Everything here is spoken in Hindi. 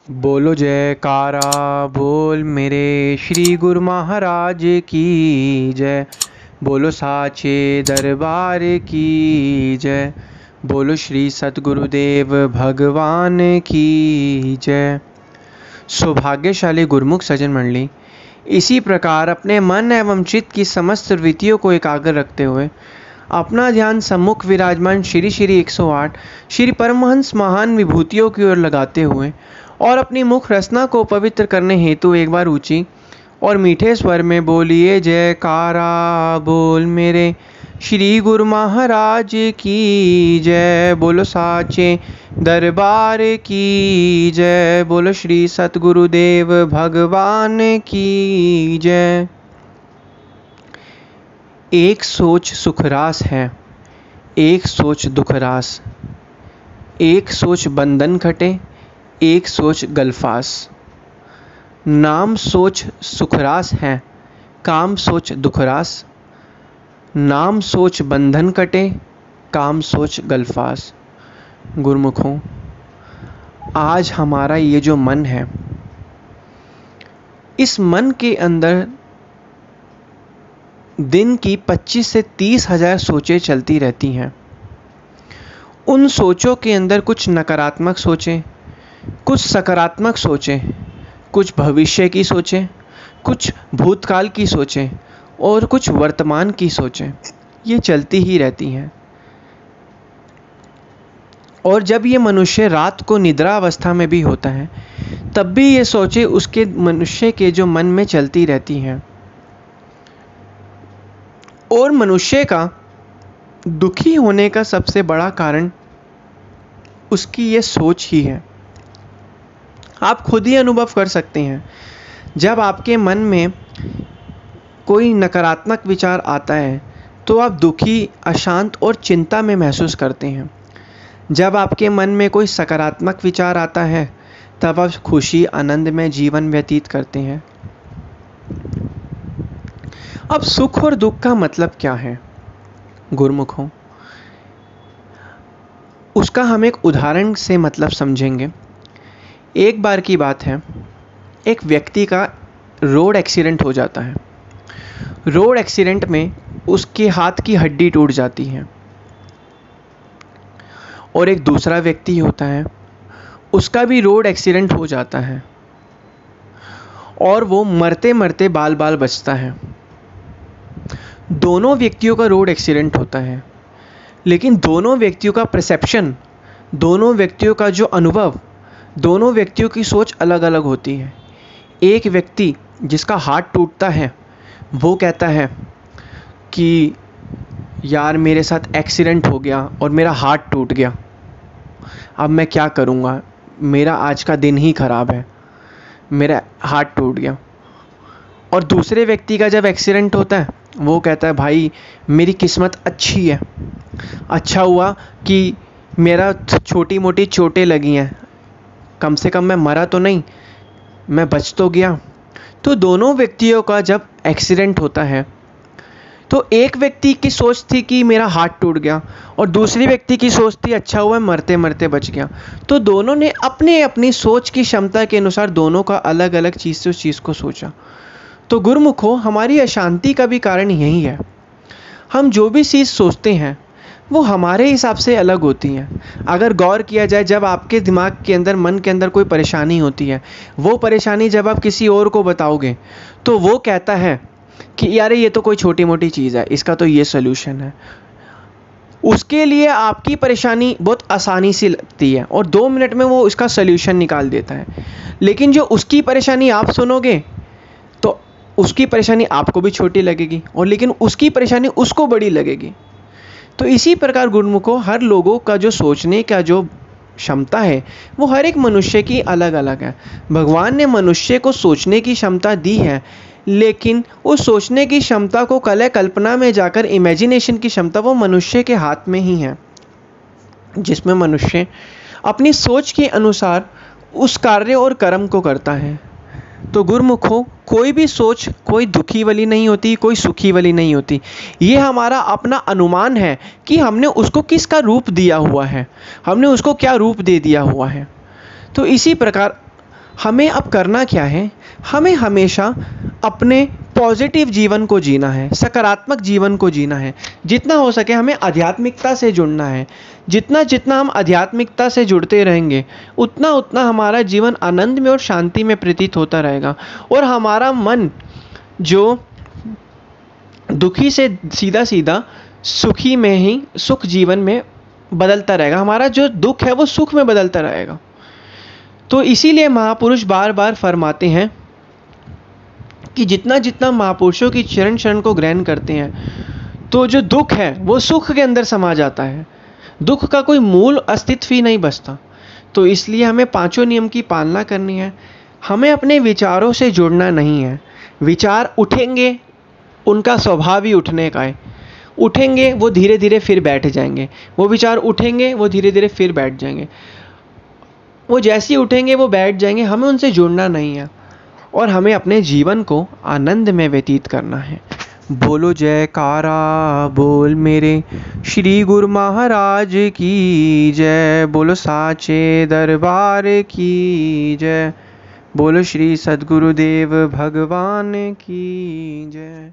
बोलो जयकारा बोल मेरे श्री गुरु महाराज की जय। बोलो साचे दरबार की जय। बोलो श्री सतगुरुदेव भगवान की जय। सौभाग्यशाली गुरुमुख सज्जन मंडली, इसी प्रकार अपने मन एवं चित्त की समस्त वृत्तियों को एकाग्र रखते हुए अपना ध्यान सम्मुख विराजमान श्री श्री 108 श्री परमहंस महान विभूतियों की ओर लगाते हुए और अपनी मुख रचना को पवित्र करने हेतु एक बार ऊंची और मीठे स्वर में बोलिए जयकारा बोल मेरे श्री गुरु महाराज की जय। बोलो साचे दरबार की जय। बोलो श्री सतगुरुदेव भगवान की जय। एक सोच सुखरास है, एक सोच दुखरास, एक सोच बंधन खटे, एक सोच गलफास। नाम सोच सुखरास है, काम सोच दुखरास। नाम सोच बंधन कटे, काम सोच गलफास। गुरुमुखों, आज हमारा ये जो मन है, इस मन के अंदर दिन की 25 से 30 हजार सोचें चलती रहती हैं। उन सोचों के अंदर कुछ नकारात्मक सोचें, कुछ सकारात्मक सोचें, कुछ भविष्य की सोचें, कुछ भूतकाल की सोचें और कुछ वर्तमान की सोचें, ये चलती ही रहती हैं। और जब ये मनुष्य रात को निद्रा अवस्था में भी होता है, तब भी ये सोचें उसके मनुष्य के जो मन में चलती रहती हैं। और मनुष्य का दुखी होने का सबसे बड़ा कारण उसकी ये सोच ही है। आप खुद ही अनुभव कर सकते हैं, जब आपके मन में कोई नकारात्मक विचार आता है तो आप दुखी, अशांत और चिंता में महसूस करते हैं। जब आपके मन में कोई सकारात्मक विचार आता है तब आप खुशी, आनंद में जीवन व्यतीत करते हैं। अब सुख और दुख का मतलब क्या है गुरुमुखों, उसका हम एक उदाहरण से मतलब समझेंगे। एक बार की बात है, एक व्यक्ति का रोड एक्सीडेंट हो जाता है। रोड एक्सीडेंट में उसके हाथ की हड्डी टूट जाती है। और एक दूसरा व्यक्ति होता है, उसका भी रोड एक्सीडेंट हो जाता है और वो मरते मरते बाल बाल बचता है। दोनों व्यक्तियों का रोड एक्सीडेंट होता है, लेकिन दोनों व्यक्तियों का परसेप्शन, दोनों व्यक्तियों का जो अनुभव, दोनों व्यक्तियों की सोच अलग अलग होती है। एक व्यक्ति जिसका हाथ टूटता है वो कहता है कि यार मेरे साथ एक्सीडेंट हो गया और मेरा हाथ टूट गया, अब मैं क्या करूँगा, मेरा आज का दिन ही ख़राब है, मेरा हाथ टूट गया। और दूसरे व्यक्ति का जब एक्सीडेंट होता है वो कहता है भाई मेरी किस्मत अच्छी है, अच्छा हुआ कि मेरा छोटी मोटी चोटें लगी हैं, कम से कम मैं मरा तो नहीं, मैं बच तो गया। तो दोनों व्यक्तियों का जब एक्सीडेंट होता है तो एक व्यक्ति की सोच थी कि मेरा हाथ टूट गया और दूसरी व्यक्ति की सोच थी अच्छा हुआ मरते मरते बच गया। तो दोनों ने अपने अपनी सोच की क्षमता के अनुसार दोनों का अलग अलग चीज़ से उस चीज़ को सोचा। तो गुरुमुखों, हमारी अशांति का भी कारण यही है। हम जो भी चीज़ सोचते हैं वो हमारे हिसाब से अलग होती हैं। अगर गौर किया जाए, जब आपके दिमाग के अंदर, मन के अंदर कोई परेशानी होती है, वो परेशानी जब आप किसी और को बताओगे तो वो कहता है कि यार ये तो कोई छोटी मोटी चीज़ है, इसका तो ये सलूशन है। उसके लिए आपकी परेशानी बहुत आसानी से लगती है और 2 मिनट में वो इसका सलूशन निकाल देता है। लेकिन जो उसकी परेशानी आप सुनोगे तो उसकी परेशानी आपको भी छोटी लगेगी और लेकिन उसकी परेशानी उसको बड़ी लगेगी। तो इसी प्रकार गुरुमुखों, हर लोगों का जो सोचने का जो क्षमता है वो हर एक मनुष्य की अलग अलग है। भगवान ने मनुष्य को सोचने की क्षमता दी है, लेकिन उस सोचने की क्षमता को कल्पना में जाकर इमेजिनेशन की क्षमता वो मनुष्य के हाथ में ही है, जिसमें मनुष्य अपनी सोच के अनुसार उस कार्य और कर्म को करता है। तो गुरुमुखों, कोई भी सोच कोई दुखी वाली नहीं होती, कोई सुखी वाली नहीं होती। ये हमारा अपना अनुमान है कि हमने उसको किसका रूप दिया हुआ है, हमने उसको क्या रूप दे दिया हुआ है। तो इसी प्रकार हमें अब करना क्या है, हमें हमेशा अपने पॉजिटिव जीवन को जीना है, सकारात्मक जीवन को जीना है। जितना हो सके हमें आध्यात्मिकता से जुड़ना है। जितना जितना हम आध्यात्मिकता से जुड़ते रहेंगे उतना उतना हमारा जीवन आनंद में और शांति में प्रतीत होता रहेगा, और हमारा मन जो दुखी से सीधा सीधा सुखी में ही, सुख जीवन में बदलता रहेगा। हमारा जो दुख है वो सुख में बदलता रहेगा। तो इसीलिए महापुरुष बार बार फरमाते हैं कि जितना जितना महापुरुषों की चरण शरण को ग्रहण करते हैं तो जो दुख है वो सुख के अंदर समा जाता है, दुख का कोई मूल अस्तित्व ही नहीं बचता। तो इसलिए हमें पांचों नियम की पालना करनी है। हमें अपने विचारों से जुड़ना नहीं है। विचार उठेंगे, उनका स्वभाव ही उठने का है। उठेंगे वो धीरे धीरे फिर बैठ जाएंगे, वो विचार उठेंगे वो धीरे धीरे फिर बैठ जाएंगे, वो जैसे ही उठेंगे वो बैठ जाएंगे। हमें उनसे जुड़ना नहीं है और हमें अपने जीवन को आनंद में व्यतीत करना है। बोलो जयकारा बोल मेरे श्री गुरु महाराज की जय। बोलो साचे दरबार की जय। बोलो श्री सद्गुरुदेव भगवान की जय।